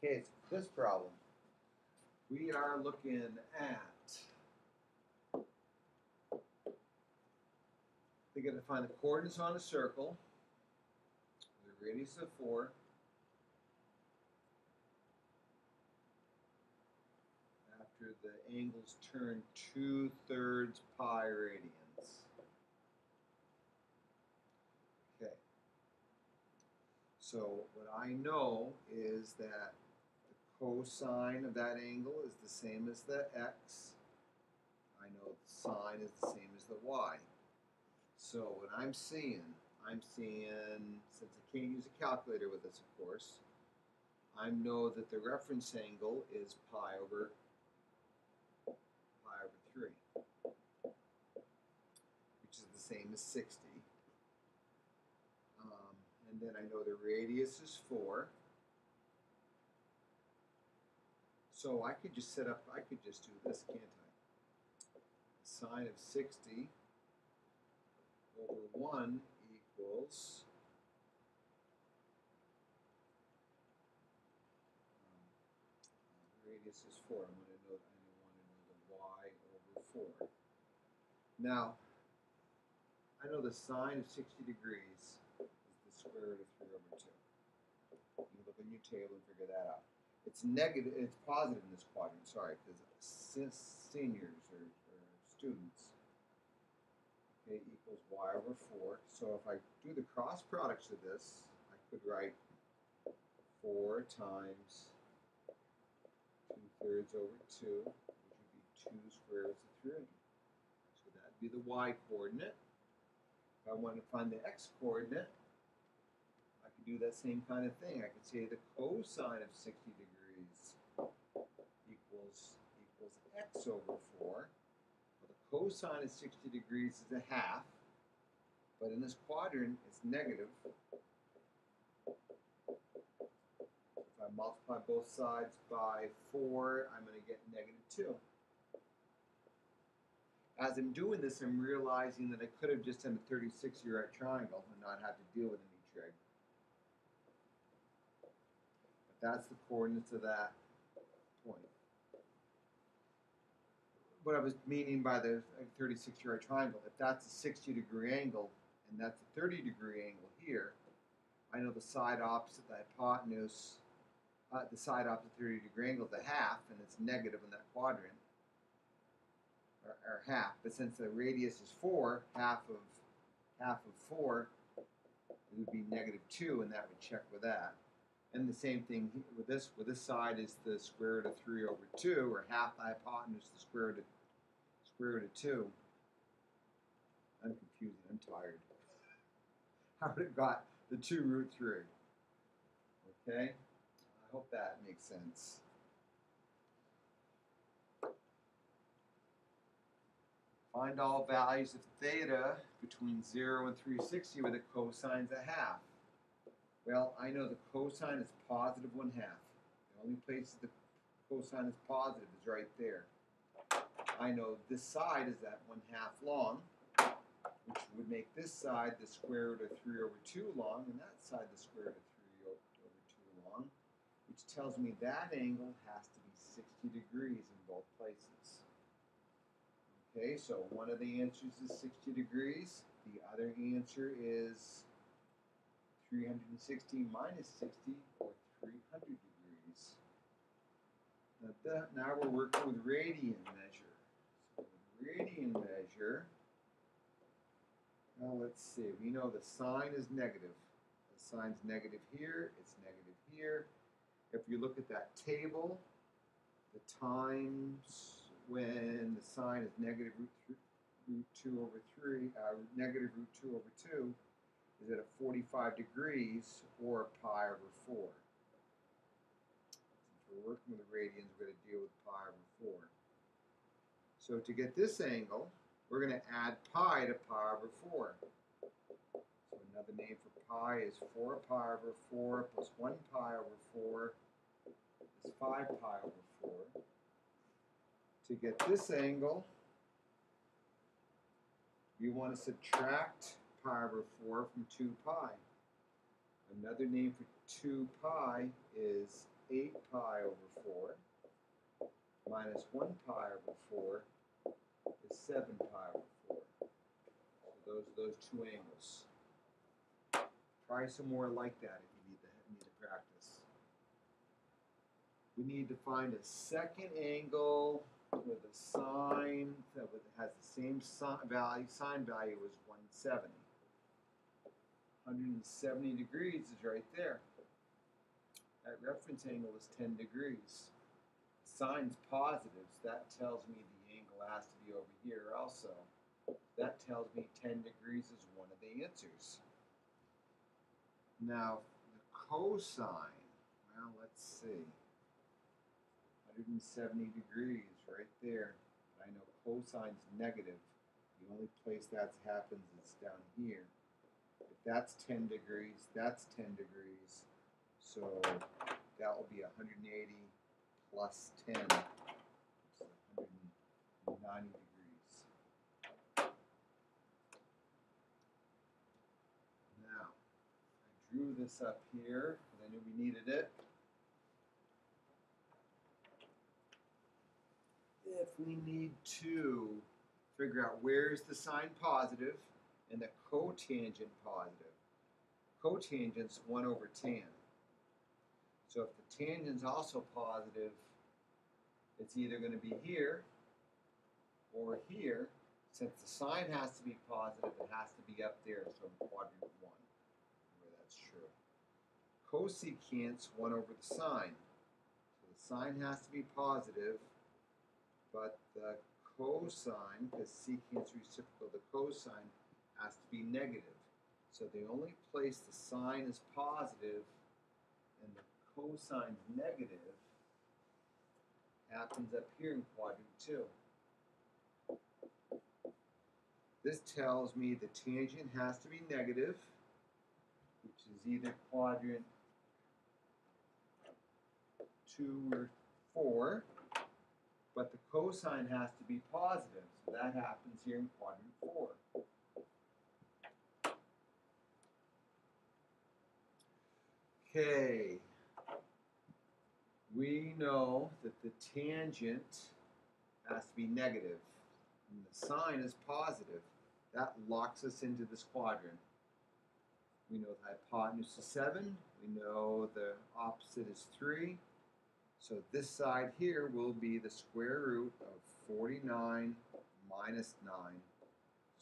Okay, so this problem. We are looking at, they got to find the coordinates on a circle, the radius of 4, after the angles turn 2/3 pi radians. Okay. So what I know is that the cosine of that angle is the same as the x. I know the sine is the same as the y. So what I'm seeing, since I can't use a calculator with this, of course, I know that the reference angle is pi over 3, which is the same as 60. And then I know the radius is 4. So I could just I could just do this, can't I? Sine of 60 over 1 equals radius is 4. I want to know the y over 4. Now, I know the sine of 60 degrees is the square root of 3 over 2. You can look in your table and figure that out. It's negative, it's positive in this quadrant, sorry, because seniors or students, okay, equals y over 4. So if I do the cross products of this, I could write 4 times 2/3 over 2, which would be 2 square roots of 3. So that would be the y coordinate. If I want to find the x coordinate, I could do that same kind of thing. I could say the cosine of 60 degrees equals x over 4. Well, the cosine of 60 degrees is a half, but in this quadrant, it's negative. If I multiply both sides by 4, I'm going to get negative 2. As I'm doing this, I'm realizing that I could have just done a 36 right triangle and not have to deal with any trig. But that's the coordinates of that point. What I was meaning by the 36 right triangle, if that's a 60-degree angle and that's a 30-degree angle here, I know the side opposite the hypotenuse, the side opposite 30-degree angle is a half, and it's negative in that quadrant, or half. But since the radius is 4, half of 4, it would be negative 2, and that would check with that. And the same thing with this. With this side is the square root of 3 over 2, or half the hypotenuse, the square root of 2. I'm confused. I'm tired. How would it got the 2 root 3? Okay? I hope that makes sense. Find all values of theta between 0 and 360 where the cosine's a half. Well, I know the cosine is positive 1/2. The only place the cosine is positive is right there. I know this side is that 1/2 long, which would make this side the square root of 3 over 2 long, and that side the square root of 3 over 2 long, which tells me that angle has to be 60 degrees in both places. Okay, so one of the answers is 60 degrees. The other answer is 360 minus 60, or 300 degrees. Now we're working with radian measure. So with radian measure, now let's see, we know the sign is negative. The sign's negative here, it's negative here. If you look at that table, the times when the sign is negative root 2 over 3, negative root 2 over 2, is at a 45 degrees, or pi over 4. Since we're working with the radians, we're going to deal with pi over 4. So to get this angle, we're going to add pi to pi over 4. So another name for pi is 4 pi over 4 plus 1 pi over 4 is 5 pi over 4. To get this angle, you want to subtract pi over 4 from 2 pi. Another name for 2 pi is 8 pi over 4 minus 1 pi over 4 is 7 pi over 4. So those two angles. Try some more like that if you need to practice. We need to find a second angle with a sine that has the same sine value as 170. 170 degrees is right there. That reference angle is 10 degrees. Sine's positive, so that tells me the angle has to be over here also. That tells me 10 degrees is one of the answers. Now, the cosine, well, let's see. 170 degrees right there. I know cosine's negative. The only place that happens is down here. If that's 10 degrees, that's 10 degrees. So that will be 180 plus 10, which is 190 degrees. Now, I drew this up here because I knew we needed it. If we need to figure out where's the sine positive and the cotangent positive. Cotangent's 1 over tan. So if the tangent's also positive, it's either going to be here or here. Since the sine has to be positive, it has to be up there, so in quadrant 1, where that's true. Cosecant's 1 over the sine. So the sine has to be positive, but the cosine, because secant's reciprocal of the cosine, has to be negative. So the only place the sine is positive and the cosine's negative happens up here in quadrant 2. This tells me the tangent has to be negative, which is either quadrant 2 or 4, but the cosine has to be positive, so that happens here in quadrant 4. Okay, we know that the tangent has to be negative, and the sine is positive. That locks us into this quadrant. We know the hypotenuse is 7. We know the opposite is 3. So this side here will be the square root of 49 minus 9,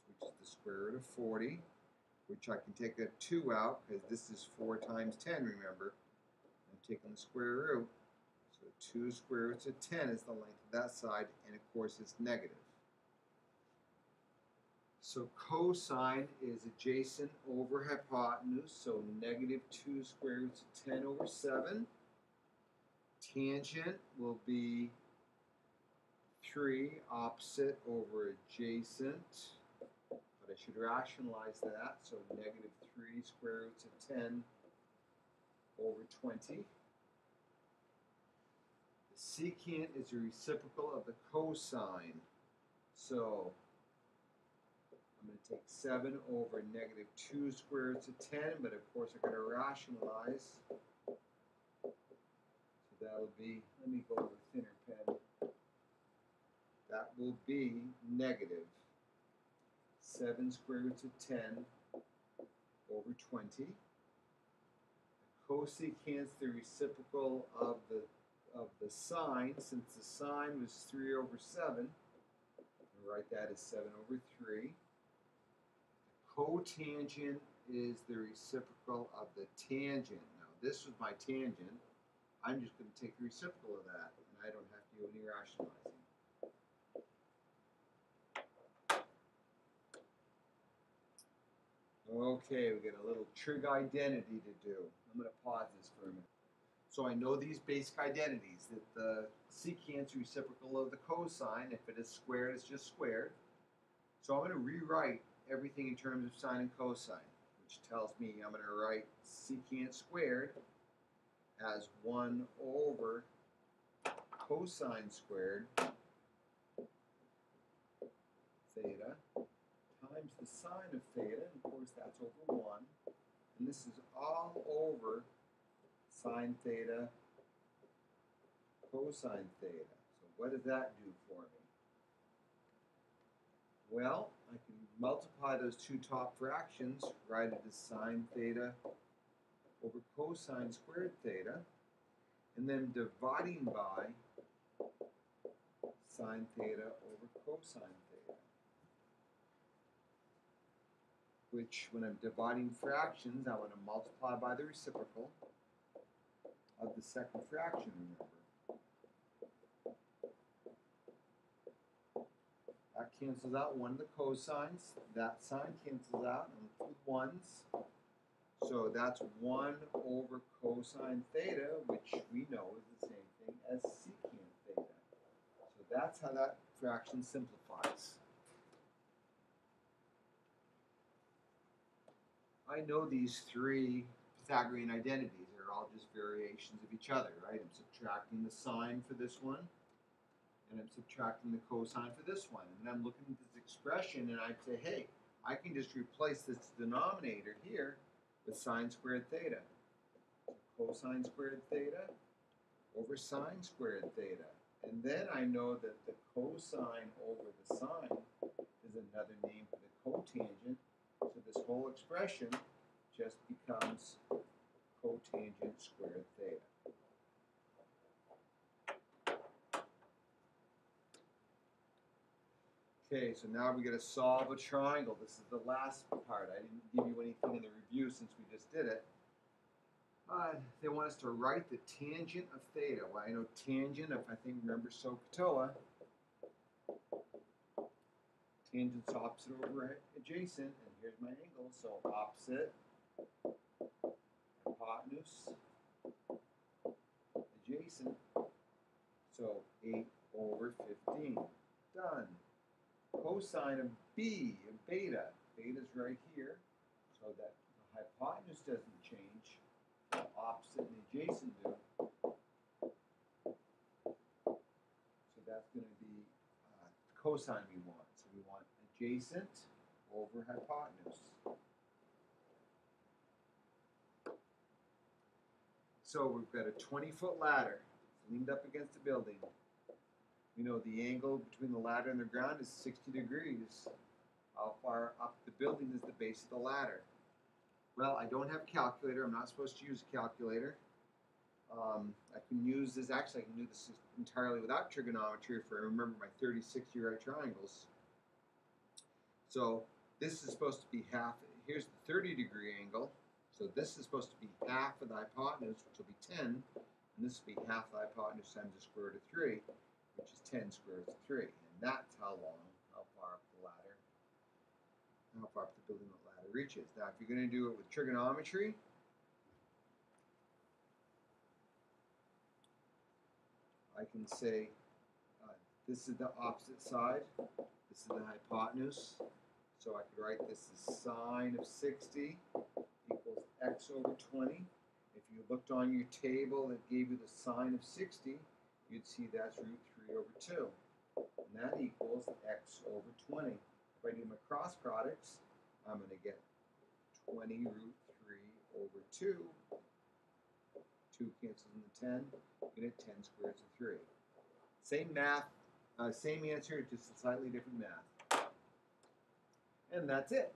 which is the square root of 40, which I can take a 2 out because this is 4 times 10, remember. I'm taking the square root. So 2 square roots of 10 is the length of that side, and of course it's negative. So cosine is adjacent over hypotenuse, so negative 2 square roots of 10 over 7. Tangent will be 3 opposite over adjacent, but I should rationalize that, so negative 3 square roots of 10 over 20. The secant is a reciprocal of the cosine, so I'm going to take 7 over negative 2 square roots of 10, but of course I'm going to rationalize. So that'll be, let me go with a thinner pen. That will be negative 7 square roots of 10 over 20. The cosecant's the reciprocal of the sine, since the sine was 3 over 7. I'll write that as 7 over 3. Cotangent is the reciprocal of the tangent. Now, this was my tangent. I'm just going to take the reciprocal of that, and I don't have to do any rationalizing. Okay, we got a little trig identity to do. I'm going to pause this for a minute. So I know these basic identities, that the secant's reciprocal of the cosine. If it is squared, it's just squared. So I'm going to rewrite everything in terms of sine and cosine, which tells me I'm going to write secant squared as 1 over cosine squared theta times the sine of theta, and of course that's over 1, and this is all over sine theta cosine theta. So what does that do for me? Well, I can multiply those two top fractions, write it as sine theta over cosine squared theta, and then dividing by sine theta over cosine theta. Which, when I'm dividing fractions, I want to multiply by the reciprocal of the second fraction, remember. That cancels out one of the cosines. That sign cancels out and with ones. So that's 1 over cosine theta, which we know is the same thing as secant theta. So that's how that fraction simplifies. I know these three Pythagorean identities are all just variations of each other, right? I'm subtracting the sine for this one, and I'm subtracting the cosine for this one. And then I'm looking at this expression, and I'd say, hey, I can just replace this denominator here with sine squared theta. So cosine squared theta over sine squared theta. And then I know that the cosine over the sine is another name for the cotangent. So this whole expression just becomes cotangent squared theta. Okay, so now we got to solve a triangle. This is the last part. I didn't give you anything in the review since we just did it. They want us to write the tangent of theta. Well, I know tangent, if I think remember SOHCAHTOA, tangent's opposite over adjacent, and here's my angle, so opposite, hypotenuse, adjacent, so 8 over 15. Done. Cosine of b, of beta. Beta's right here, so that the hypotenuse doesn't change. The opposite and adjacent do. So that's going to be cosine we want. So we want adjacent over hypotenuse. So we've got a 20-foot ladder leaned up against the building. We know the angle between the ladder and the ground is 60 degrees. How far up the building is the base of the ladder? Well, I don't have a calculator. I'm not supposed to use a calculator. I can use this. Actually, I can do this entirely without trigonometry if I remember my 36-degree right triangles. So this is supposed to be half. Here's the 30-degree angle. So this is supposed to be half of the hypotenuse, which will be 10. And this will be half the hypotenuse times the square root of 3, which is 10 square root of 3. And that's how long, how far up the ladder, how far up the building the ladder reaches. Now, if you're going to do it with trigonometry, I can say this is the opposite side. This is the hypotenuse. So I could write this as sine of 60 equals x over 20. If you looked on your table that gave you the sine of 60, you'd see that's root 3 over 2. And that equals x over 20. If I do my cross products, I'm going to get 20 root 3 over 2. 2 cancels into 10. You get 10 squared root of 3. Same math, same answer, just a slightly different math. And that's it.